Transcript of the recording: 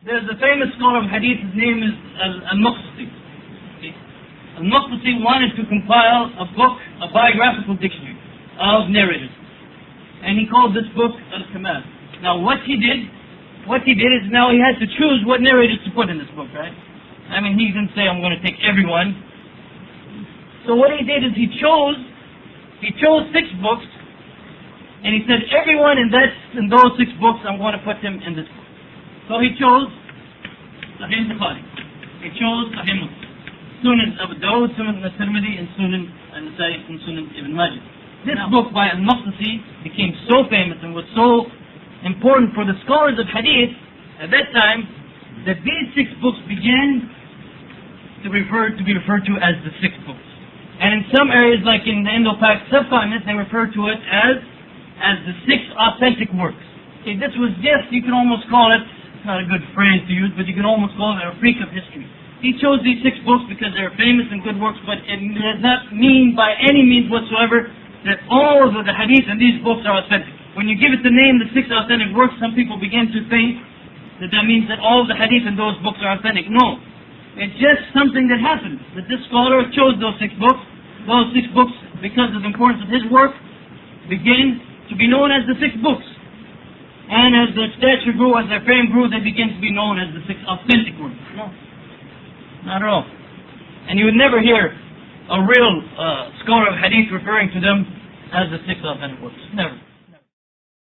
There's a famous scholar of hadith, his name is al-Maqdisi. Okay. Al-Maqdisi wanted to compile a book, a biographical dictionary of narrators. And he called this book Al-Kamal. Now what he did is now he had to choose what narrators to put in this book, right? I mean, he didn't say, I'm going to take everyone. So what he did is he chose 6 books, and he said, everyone in those 6 books, I'm going to put them in this book. So he chose Sahih Bukhari, he chose Sahih Muslim, Sunan Abu Dawud, Sunan al-Tirmidhi, and Sunan al-Nasai, and Sunan Ibn Majah. This book by al-Maqdisi became so famous and was so important for the scholars of hadith at that time that these 6 books began to be referred to as the 6 books. And in some areas, like in the Indo-Pak subcontinent, they refer to it as the 6 authentic works. Okay, this was just, you can almost call it, it's not a good phrase to use, but you can almost call it a freak of history. He chose these 6 books because they're famous and good works, but it does not mean by any means whatsoever that all of the hadith in these books are authentic. When you give it the name, the 6 authentic works, some people begin to think that means that all of the hadith in those books are authentic. No. It's just something that happened, that this scholar chose those 6 books. Those 6 books, because of the importance of his work, began to be known as the 6 books. And as their stature grew, as their fame grew, they began to be known as the 6 authentic works. No. Not at all. And you would never hear a real scholar of hadith referring to them as the 6 authentic works. Never.